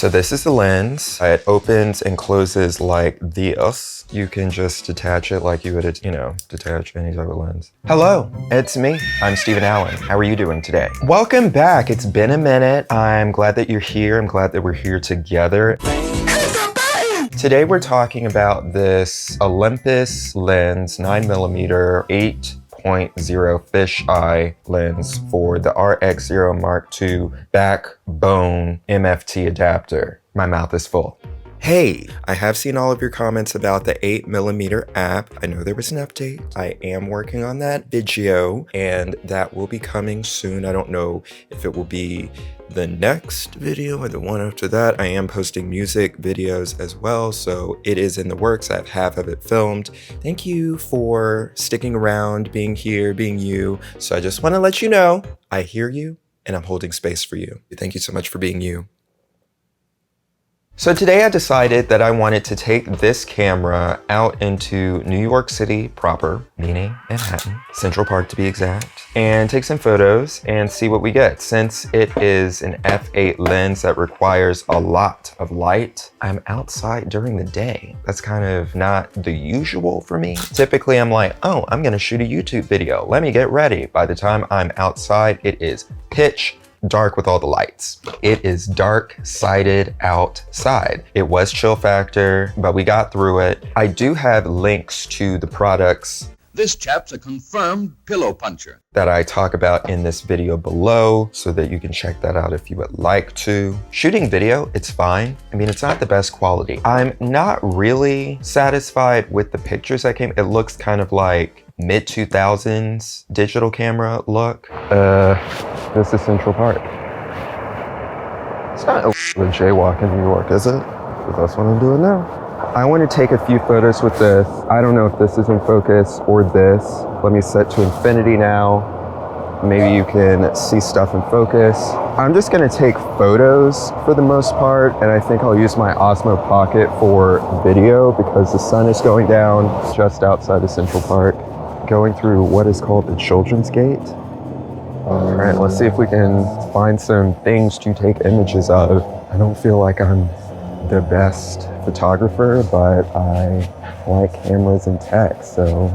So this is the lens. It opens and closes like this. You can just detach it like you would, detach any type of lens. Hello, it's me. I'm Steven Allen. How are you doing today? Welcome back. It's been a minute. I'm glad that you're here. I'm glad that we're here together. Today we're talking about this Olympus lens 9mm f8.0 fisheye lens for the RXO Mark II backbone MFT adapter. My mouth is full. Hey, I have seen all of your comments about the 8mm app. I know there was an update. I am working on that video and that will be coming soon. I don't know if it will be the next video or the one after that. I am posting music videos as well, so it is in the works. I have half of it filmed. Thank you for sticking around, being here, being you. So I just want to let you know, I hear you and I'm holding space for you. Thank you so much for being you. So today I decided that I wanted to take this camera out into New York City proper, meaning Manhattan, Central Park to be exact, and take some photos and see what we get. Since it is an f8 lens that requires a lot of light, I'm outside during the day. That's kind of not the usual for me. Typically I'm like, oh, I'm gonna shoot a YouTube video. Let me get ready. By the time I'm outside, it is pitch dark with all the lights. It is dark-sided outside. It was chill factor, but we got through it. I do have links to the products. This chap's a confirmed pillow puncher That I talk about in this video below so that you can check that out if you would like to. Shooting video, it's fine. I mean, it's not the best quality. I'm not really satisfied with the pictures that came. It looks kind of like mid-2000s digital camera look. This is Central Park. It's not illegal to jaywalk in New York, is it? But that's what I'm doing now. I want to take a few photos with this. I don't know if this is in focus or this. Let me set to infinity now. Maybe you can see stuff in focus. I'm just gonna take photos for the most part, and I think I'll use my Osmo Pocket for video because the sun is going down just outside of Central Park. Going through what is called the Children's Gate. All right, let's see if we can find some things to take images of. I don't feel like I'm the best photographer, but I like cameras and tech, so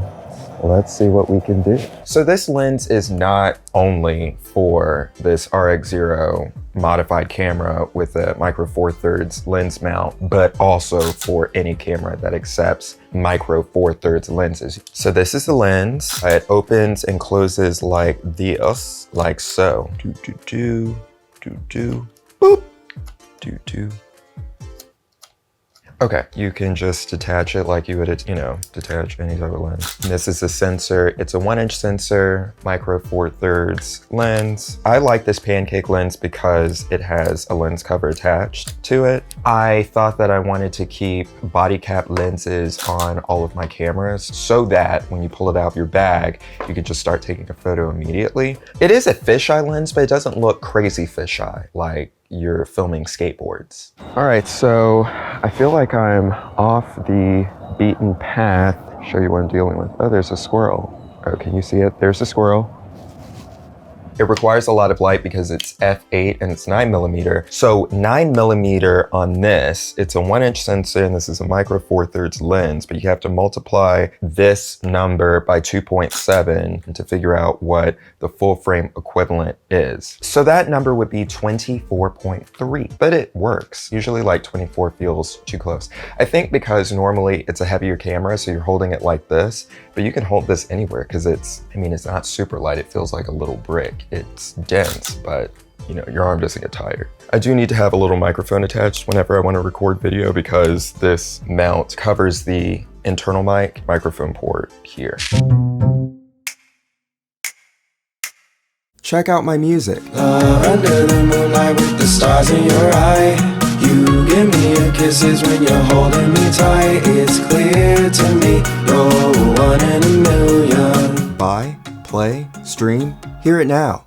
let's see what we can do. So this lens is not only for this RXO modified camera with a micro four thirds lens mount, but also for any camera that accepts micro four thirds lenses. So this is the lens. It opens and closes like this, like so. Do, do, do, do, do, boop, do, do. Okay, you can just detach it like you would, detach any type of lens. And this is the sensor. It's a 1-inch sensor, micro four thirds lens. I like this pancake lens because it has a lens cover attached to it. I thought that I wanted to keep body cap lenses on all of my cameras so that when you pull it out of your bag, you can just start taking a photo immediately. It is a fisheye lens, but it doesn't look crazy fisheye like you're filming skateboards. All right, so I feel like I'm off the beaten path. Show you what I'm dealing with. Oh, there's a squirrel. Oh, can you see it? There's a squirrel. It requires a lot of light because it's f8 and it's 9mm. So 9mm on this, it's a 1-inch sensor and this is a micro four thirds lens, but you have to multiply this number by 2.7 to figure out what the full frame equivalent is. So that number would be 24.3, but it works. Usually like 24 feels too close. I think because normally it's a heavier camera, so you're holding it like this, but you can hold this anywhere because it's not super light. It feels like a little brick. It's dense, but your arm doesn't get tired. I do need to have a little microphone attached whenever I want to record video because this mount covers the internal microphone port here. Check out my music. Under the moonlight with the stars in your eye. You give me your kisses when you're holding me tight. It's clear to me you're one in a million. Buy, play, stream, hear it now.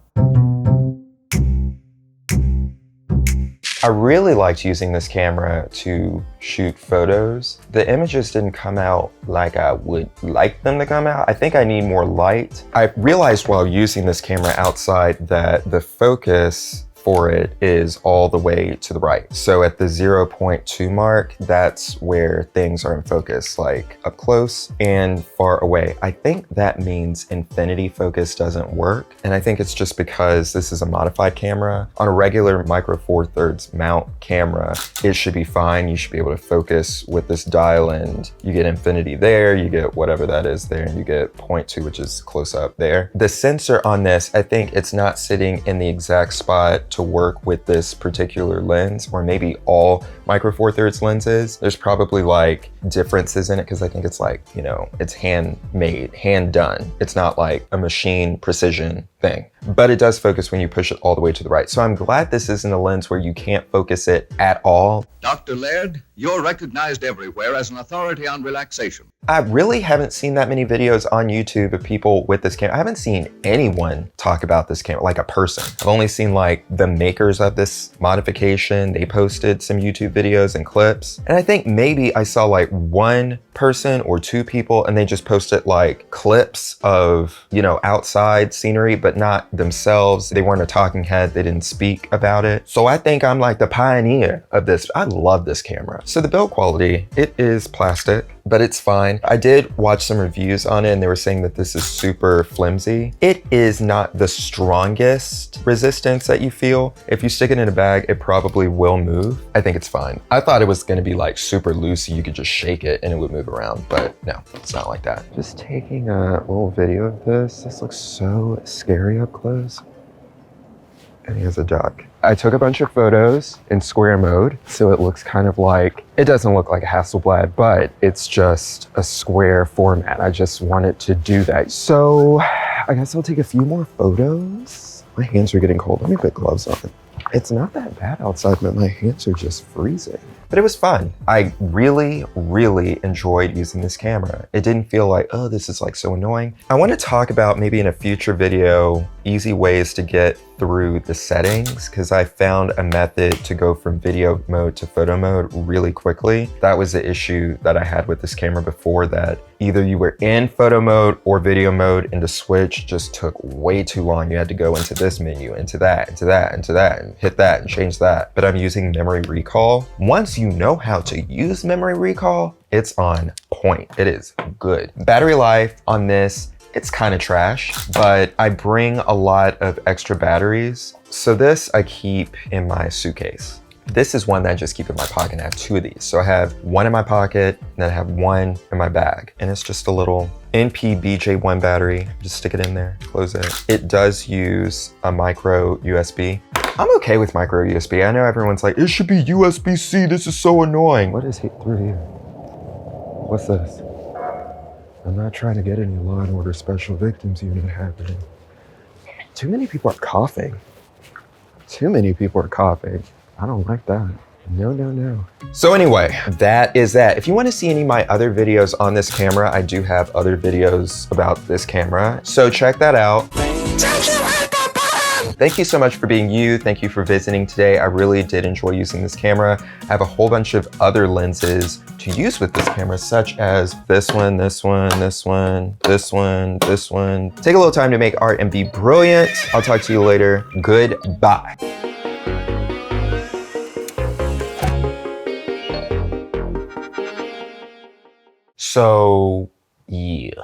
I really liked using this camera to shoot photos. The images didn't come out like I would like them to come out. I think I need more light. I realized while using this camera outside that the focus for it is all the way to the right. So at the 0.2 mark, that's where things are in focus, like up close and far away. I think that means infinity focus doesn't work. And I think it's just because this is a modified camera. On a regular micro four thirds mount camera, it should be fine. You should be able to focus with this dial, and you get infinity there, you get whatever that is there, and you get 0.2, which is close up there. The sensor on this, I think it's not sitting in the exact spot to work with this particular lens, or maybe all micro four thirds lenses. There's probably like differences in it, because I think it's like, you know, it's handmade, hand done. It's not like a machine precision thing, but it does focus when you push it all the way to the right. So I'm glad this isn't a lens where you can't focus it at all. Dr. Laird, you're recognized everywhere as an authority on relaxation. I really haven't seen that many videos on YouTube of people with this camera. I haven't seen anyone talk about this camera, like a person. I've only seen like the makers of this modification. They posted some YouTube videos and clips. And I think maybe I saw like one person or two people, and they just posted like clips of, you know, outside scenery, but not themselves. They weren't a talking head. They didn't speak about it. So I think I'm like the pioneer of this. I love this camera. So the build quality, it is plastic, but it's fine. I did watch some reviews on it, and they were saying that this is super flimsy. It is not the strongest resistance that you feel. If you stick it in a bag, it probably will move. I think it's fine. I thought it was gonna be like super loosey. You could just shake it and it would move around, but no, it's not like that. Just taking a little video of this. This looks so scary up close. And he has a duck. I took a bunch of photos in square mode, so it looks kind of like, it doesn't look like a Hasselblad, but it's just a square format. I just wanted to do that. So I guess I'll take a few more photos. My hands are getting cold. Let me put gloves on. It's not that bad outside, but my hands are just freezing. But it was fun. I really, really enjoyed using this camera. It didn't feel like, oh, this is like so annoying. I want to talk about maybe in a future video, easy ways to get through the settings, because I found a method to go from video mode to photo mode really quickly. That was the issue that I had with this camera before, that either you were in photo mode or video mode, and to switch just took way too long. You had to go into this menu, into that, into that, into that, and hit that and change that. But I'm using memory recall. Once you know how to use memory recall, it's on point. It is good. Battery life on this, it's kind of trash, but I bring a lot of extra batteries. So this I keep in my suitcase. This is one that I just keep in my pocket, and I have two of these. So I have one in my pocket, and then I have one in my bag. And it's just a little NP-BJ1 battery. Just stick it in there, close it. It does use a micro USB. I'm okay with micro USB. I know everyone's like, it should be USB-C, this is so annoying. What is through here? What's this? I'm not trying to get any Law and Order Special Victims Unit happening. Too many people are coughing. Too many people are coughing. I don't like that. No, no, no. So anyway, that is that. If you want to see any of my other videos on this camera, I do have other videos about this camera. So check that out. Thank you so much for being you. Thank you for visiting today. I really did enjoy using this camera. I have a whole bunch of other lenses to use with this camera, such as this one, this one, this one, this one, this one. Take a little time to make art and be brilliant. I'll talk to you later. Goodbye. So, yeah.